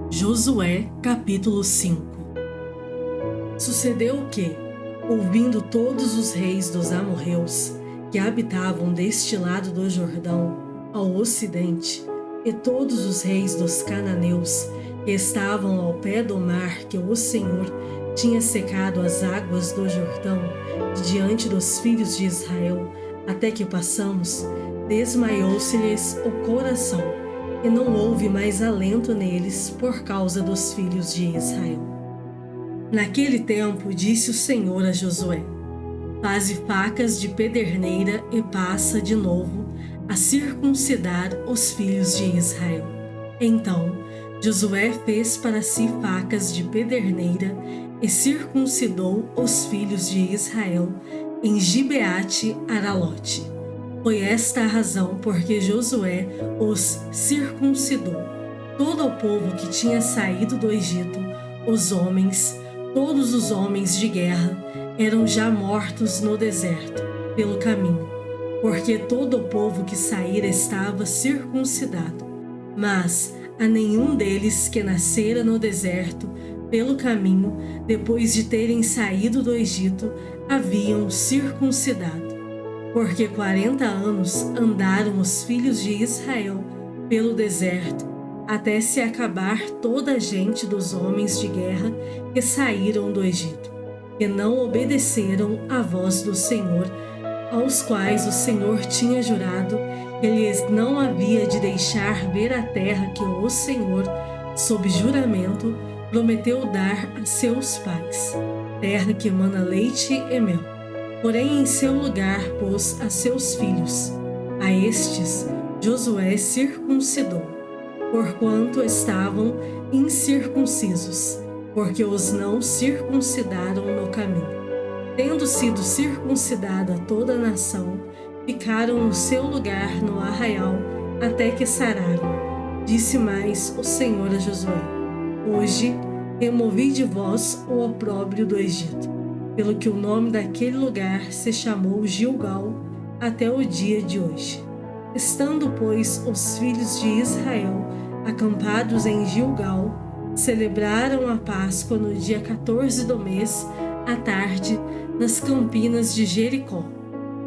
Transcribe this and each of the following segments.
Josué, capítulo 5. Sucedeu que, ouvindo todos os reis dos amorreus, que habitavam deste lado do Jordão, ao ocidente, e todos os reis dos cananeus, que estavam ao pé do mar que o Senhor tinha secado as águas do Jordão, de diante dos filhos de Israel, até que passamos, desmaiou-se-lhes o coração, e não houve mais alento neles por causa dos filhos de Israel. Naquele tempo disse o Senhor a Josué: faze facas de pederneira e passa de novo a circuncidar os filhos de Israel. Então Josué fez para si facas de pederneira e circuncidou os filhos de Israel em Gibeate Aralote. Foi esta a razão porque Josué os circuncidou. Todo o povo que tinha saído do Egito, os homens, todos os homens de guerra, eram já mortos no deserto, pelo caminho, porque todo o povo que saíra estava circuncidado. Mas a nenhum deles que nascera no deserto, pelo caminho, depois de terem saído do Egito, haviam circuncidado. Porque 40 anos andaram os filhos de Israel pelo deserto, até se acabar toda a gente dos homens de guerra que saíram do Egito, que não obedeceram à voz do Senhor, aos quais o Senhor tinha jurado que lhes não havia de deixar ver a terra que o Senhor, sob juramento, prometeu dar a seus pais, terra que mana leite e mel. Porém, em seu lugar pôs a seus filhos. A estes Josué circuncidou, porquanto estavam incircuncisos, porque os não circuncidaram no caminho. Tendo sido circuncidada toda a nação, ficaram no seu lugar no arraial, até que sararam. Disse mais o Senhor a Josué: hoje removi de vós o opróbrio do Egito, pelo que o nome daquele lugar se chamou Gilgal até o dia de hoje. Estando, pois, os filhos de Israel acampados em Gilgal, celebraram a Páscoa no dia 14 do mês, à tarde, nas campinas de Jericó.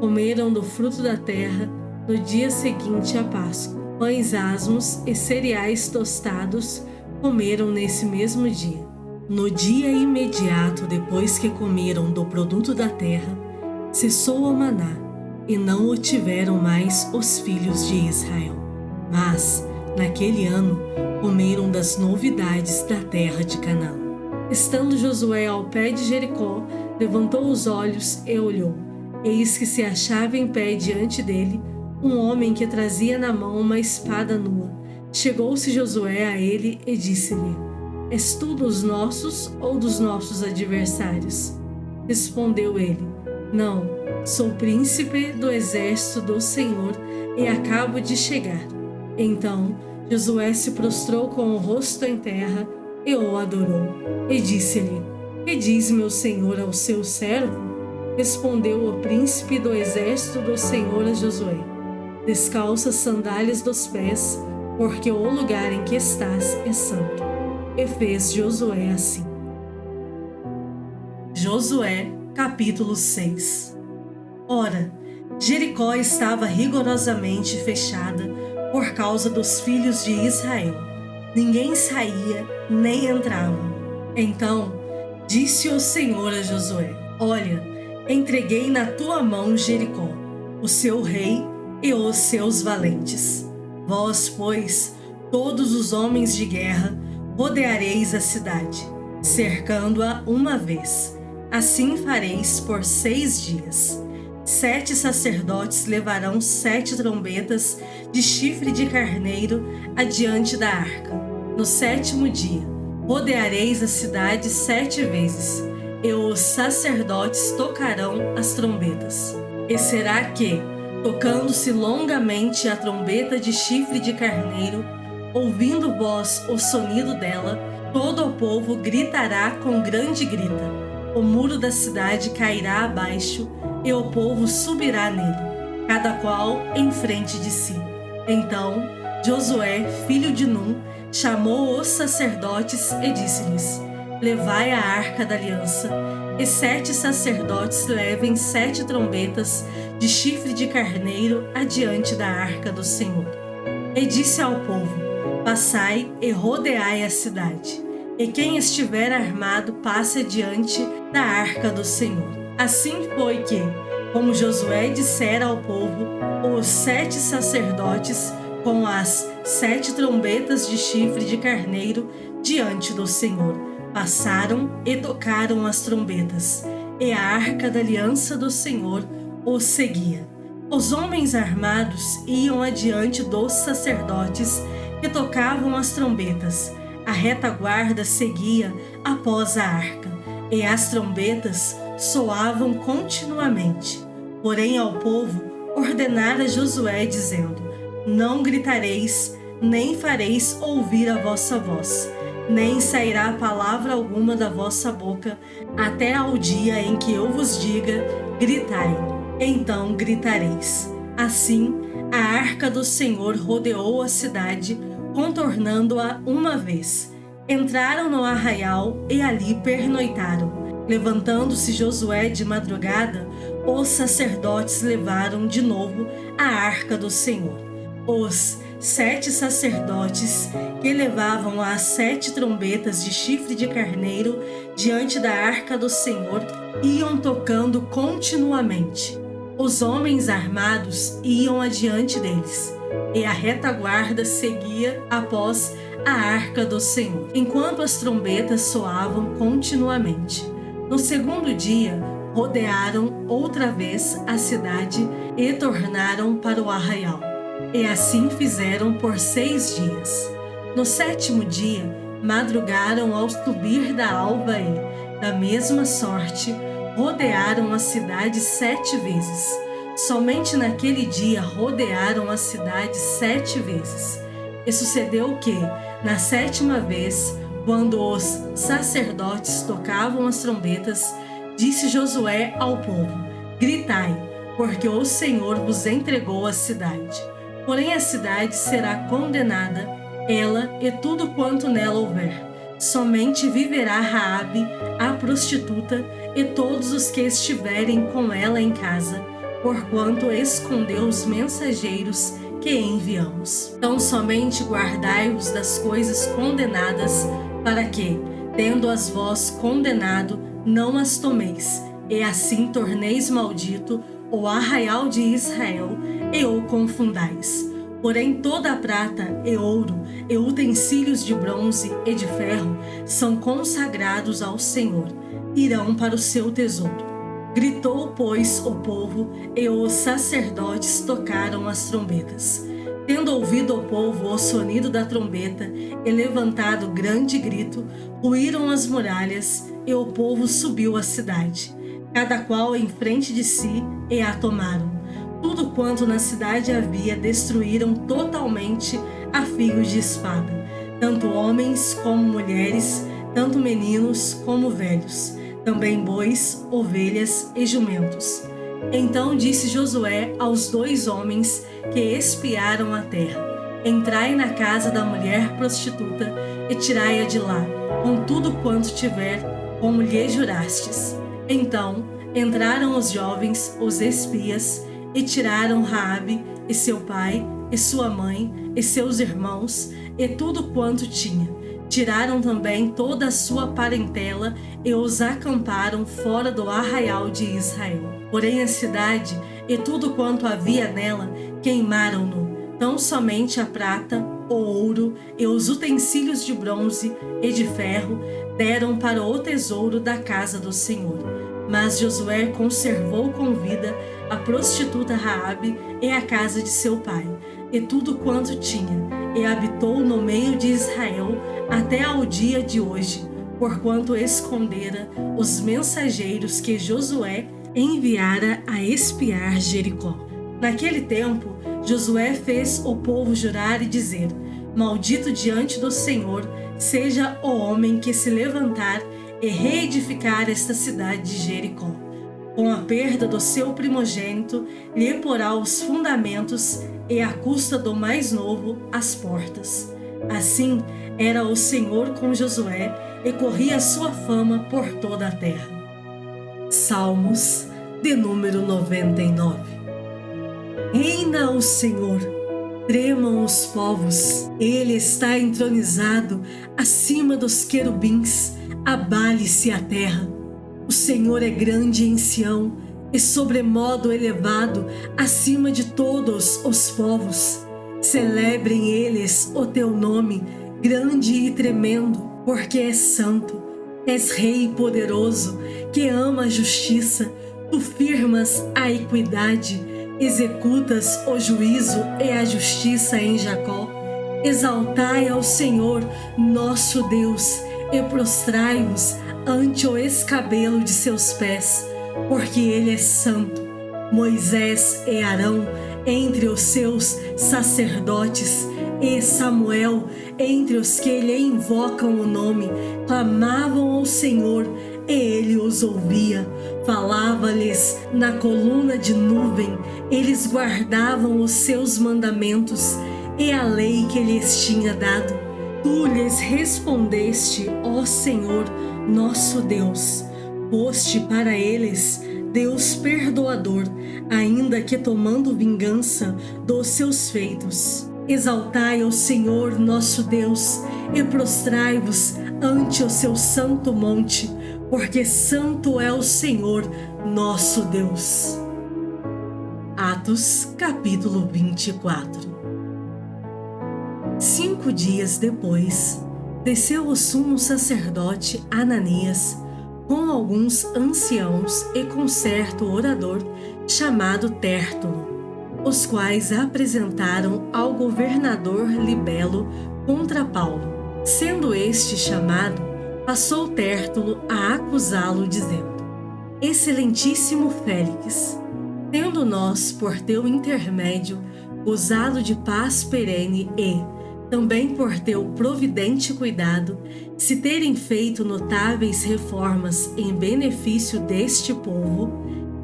Comeram do fruto da terra no dia seguinte à Páscoa. Pães asmos e cereais tostados comeram nesse mesmo dia. No dia imediato depois que comeram do produto da terra, cessou o maná, e não o tiveram mais os filhos de Israel. Mas, naquele ano, comeram das novidades da terra de Canaã. Estando Josué ao pé de Jericó, levantou os olhos e olhou. Eis que se achava em pé diante dele um homem que trazia na mão uma espada nua. Chegou-se Josué a ele e disse-lhe: és tu dos nossos ou dos nossos adversários? Respondeu ele: não, sou príncipe do exército do Senhor e acabo de chegar. Então Josué se prostrou com o rosto em terra e o adorou. E disse-lhe: que diz meu senhor ao seu servo? Respondeu o príncipe do exército do Senhor a Josué: descalça as sandálias dos pés, porque o lugar em que estás é santo. E fez Josué assim. Josué, capítulo 6. Ora, Jericó estava rigorosamente fechada por causa dos filhos de Israel. Ninguém saía nem entrava. Então disse o Senhor a Josué: olha, entreguei na tua mão Jericó, o seu rei e os seus valentes. Vós, pois, todos os homens de guerra, rodeareis a cidade, cercando-a uma vez. Assim fareis por 6 dias. 7 sacerdotes levarão 7 trombetas de chifre de carneiro adiante da arca. No 7º dia, rodeareis a cidade 7 vezes, e os sacerdotes tocarão as trombetas. E será que, tocando-se longamente a trombeta de chifre de carneiro, ouvindo vós o sonido dela, todo o povo gritará com grande grita. O muro da cidade cairá abaixo e o povo subirá nele, cada qual em frente de si. Então Josué, filho de Num, chamou os sacerdotes e disse-lhes: levai a arca da aliança. E 7 sacerdotes levem 7 trombetas de chifre de carneiro adiante da arca do Senhor. E disse ao povo: passai e rodeai a cidade, e quem estiver armado passe adiante da arca do Senhor. Assim foi que, como Josué dissera ao povo, os 7 sacerdotes com as 7 trombetas de chifre de carneiro diante do Senhor passaram e tocaram as trombetas, e a arca da aliança do Senhor os seguia. Os homens armados iam adiante dos sacerdotes que tocavam as trombetas. A retaguarda seguia após a arca, e as trombetas soavam continuamente. Porém ao povo ordenara Josué, dizendo: não gritareis, nem fareis ouvir a vossa voz, nem sairá palavra alguma da vossa boca, até ao dia em que eu vos diga: gritai, então gritareis. Assim, a arca do Senhor rodeou a cidade, contornando-a uma vez. Entraram no arraial e ali pernoitaram. Levantando-se Josué de madrugada, os sacerdotes levaram de novo a arca do Senhor. Os 7 sacerdotes que levavam as 7 trombetas de chifre de carneiro diante da arca do Senhor iam tocando continuamente. Os homens armados iam adiante deles, e a retaguarda seguia após a arca do Senhor, enquanto as trombetas soavam continuamente. No segundo dia, rodearam outra vez a cidade e tornaram para o arraial. E assim fizeram por 6 dias. No 7º dia, madrugaram ao subir da alva e, da mesma sorte, rodearam a cidade 7 vezes. Somente naquele dia rodearam a cidade 7 vezes. E sucedeu que, na 7ª vez, quando os sacerdotes tocavam as trombetas, disse Josué ao povo: gritai, porque o Senhor vos entregou a cidade. Porém a cidade será condenada, ela e tudo quanto nela houver. Somente viverá Raabe, a prostituta, e todos os que estiverem com ela em casa, porquanto escondeu os mensageiros que enviamos. Então somente guardai-vos das coisas condenadas, para que, tendo-as vós condenado, não as tomeis, e assim torneis maldito o arraial de Israel, e o confundais. Porém toda a prata e ouro, e utensílios de bronze e de ferro, são consagrados ao Senhor, irão para o seu tesouro. Gritou, pois, o povo, e os sacerdotes tocaram as trombetas. Tendo ouvido o povo o sonido da trombeta, e levantado grande grito, ruíram as muralhas, e o povo subiu à cidade, cada qual em frente de si, e a tomaram. Tudo quanto na cidade havia destruíram totalmente a fio de espada, tanto homens como mulheres, tanto meninos como velhos, também bois, ovelhas e jumentos. Então disse Josué aos 2 homens que espiaram a terra: entrai na casa da mulher prostituta e tirai-a de lá, com tudo quanto tiver, como lhe jurastes. Então entraram os jovens, os espias, e tiraram Raabe e seu pai, e sua mãe, e seus irmãos, e tudo quanto tinha. Tiraram também toda a sua parentela e os acamparam fora do arraial de Israel. Porém a cidade e tudo quanto havia nela queimaram-no, tão somente a prata, o ouro e os utensílios de bronze e de ferro deram para o tesouro da casa do Senhor. Mas Josué conservou com vida a prostituta Raabe e a casa de seu pai, e tudo quanto tinha, e habitou no meio de Israel até ao dia de hoje, porquanto escondera os mensageiros que Josué enviara a espiar Jericó. Naquele tempo, Josué fez o povo jurar e dizer: maldito diante do Senhor seja o homem que se levantar e reedificar esta cidade de Jericó. Com a perda do seu primogênito, lhe porá os fundamentos, e à custa do mais novo as portas. Assim era o Senhor com Josué e corria a sua fama por toda a terra. Salmos de número 99. Reina o Senhor, tremam os povos, Ele está entronizado acima dos querubins, abale-se a terra. O Senhor é grande em Sião e sobremodo elevado acima de todos os povos. Celebrem eles o teu nome, grande e tremendo, porque és santo. És Rei poderoso, que ama a justiça. Tu firmas a equidade, executas o juízo e a justiça em Jacó. Exaltai ao Senhor, nosso Deus, e prostrai-vos ante o escabelo de seus pés, porque Ele é santo. Moisés e Arão entre os seus sacerdotes, e Samuel entre os que lhe invocam o nome, clamavam ao Senhor, e Ele os ouvia. Falava-lhes na coluna de nuvem, eles guardavam os seus mandamentos e a lei que lhes tinha dado. Tu lhes respondeste, ó Senhor, nosso Deus. Foste para eles Deus perdoador, ainda que tomando vingança dos seus feitos. Exaltai ao Senhor, nosso Deus, e prostrai-vos ante o seu santo monte, porque santo é o Senhor, nosso Deus. Atos, capítulo 24. 5 dias depois, desceu o sumo sacerdote Ananias com alguns anciãos e com certo orador chamado Tértulo, os quais apresentaram ao governador Libelo contra Paulo. Sendo este chamado, passou Tértulo a acusá-lo, dizendo: Excelentíssimo Félix, tendo nós, por teu intermédio, gozado de paz perene e, também por teu providente cuidado, se terem feito notáveis reformas em benefício deste povo,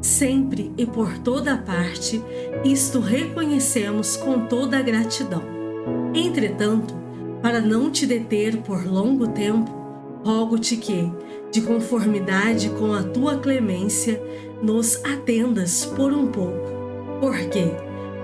sempre e por toda a parte, isto reconhecemos com toda a gratidão. Entretanto, para não te deter por longo tempo, rogo-te que, de conformidade com a tua clemência, nos atendas por um pouco, porque,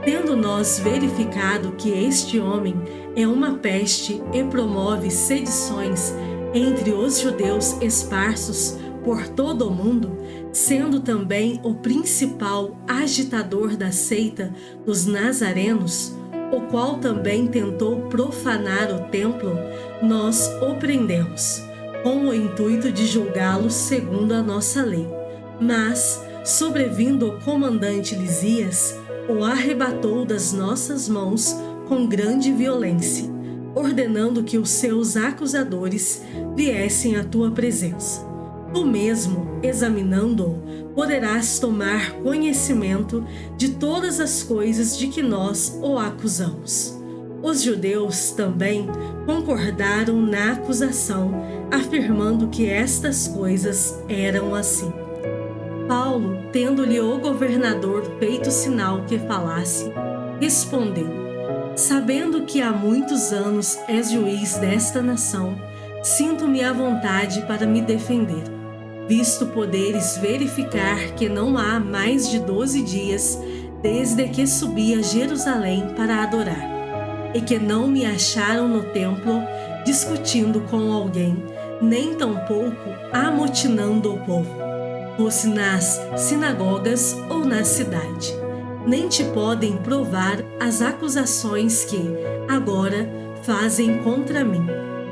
tendo nós verificado que este homem é uma peste e promove sedições entre os judeus esparsos por todo o mundo, sendo também o principal agitador da seita dos nazarenos, o qual também tentou profanar o templo, nós o prendemos, com o intuito de julgá-lo segundo a nossa lei. Mas, sobrevindo o comandante Lisias, o arrebatou das nossas mãos com grande violência, ordenando que os seus acusadores viessem à tua presença. Tu mesmo, examinando-o, poderás tomar conhecimento de todas as coisas de que nós o acusamos. Os judeus também concordaram na acusação, afirmando que estas coisas eram assim. Paulo, tendo-lhe o governador feito sinal que falasse, respondeu: Sabendo que há muitos anos és juiz desta nação, sinto-me à vontade para me defender, visto poderes verificar que não há mais de 12 dias desde que subi a Jerusalém para adorar, e que não me acharam no templo discutindo com alguém, nem tampouco amotinando o povo, fosse nas sinagogas ou na cidade. Nem te podem provar as acusações que, agora, fazem contra mim.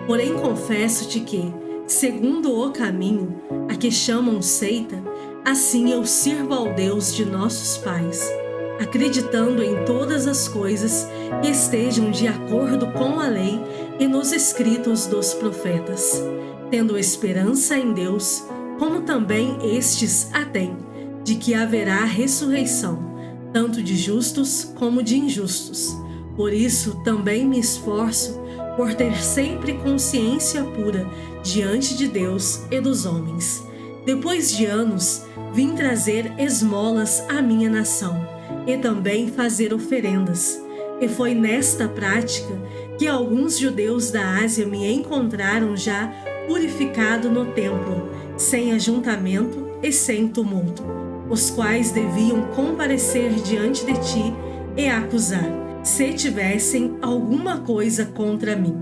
Porém confesso-te que, segundo o caminho, a que chamam seita, assim eu sirvo ao Deus de nossos pais, acreditando em todas as coisas que estejam de acordo com a lei e nos escritos dos profetas, tendo esperança em Deus, como também estes a têm, de que haverá ressurreição, tanto de justos como de injustos. Por isso também me esforço por ter sempre consciência pura diante de Deus e dos homens. Depois de anos, vim trazer esmolas à minha nação, e também fazer oferendas. E foi nesta prática que alguns judeus da Ásia me encontraram já purificado no templo, sem ajuntamento e sem tumulto, os quais deviam comparecer diante de ti e acusar, se tivessem alguma coisa contra mim.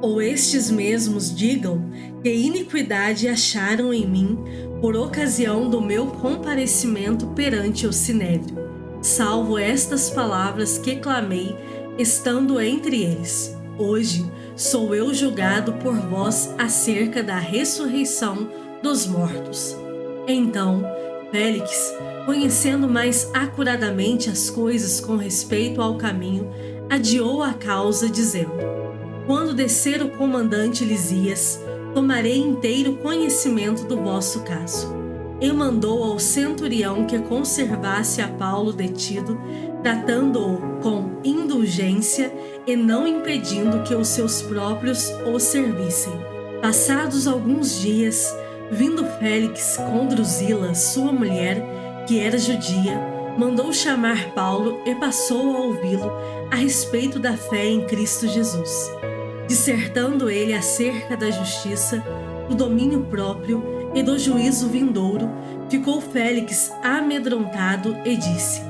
Ou estes mesmos digam que iniquidade acharam em mim por ocasião do meu comparecimento perante o Sinédrio, salvo estas palavras que clamei, estando entre eles. Hoje sou eu julgado por vós acerca da ressurreição dos mortos. Então, Félix, conhecendo mais acuradamente as coisas com respeito ao caminho, adiou a causa, dizendo: quando descer o comandante Lisias, tomarei inteiro conhecimento do vosso caso. E mandou ao centurião que conservasse a Paulo detido, tratando-o com indulgência e não impedindo que os seus próprios o servissem. Passados alguns dias, vindo Félix com Drusila, sua mulher, que era judia, mandou chamar Paulo e passou a ouvi-lo a respeito da fé em Cristo Jesus, dissertando ele acerca da justiça, do domínio próprio e do juízo vindouro. Ficou Félix amedrontado e disse: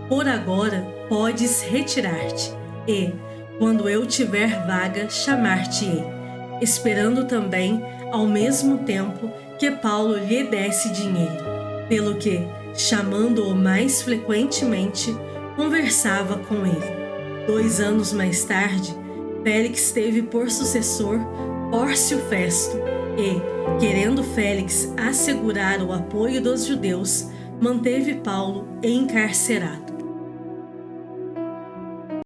por agora podes retirar-te, e, quando eu tiver vaga, chamar-te-ei, esperando também, ao mesmo tempo, que Paulo lhe desse dinheiro, pelo que, chamando-o mais frequentemente, conversava com ele. 2 anos mais tarde, Félix teve por sucessor Pórcio Festo e, querendo Félix assegurar o apoio dos judeus, manteve Paulo encarcerado.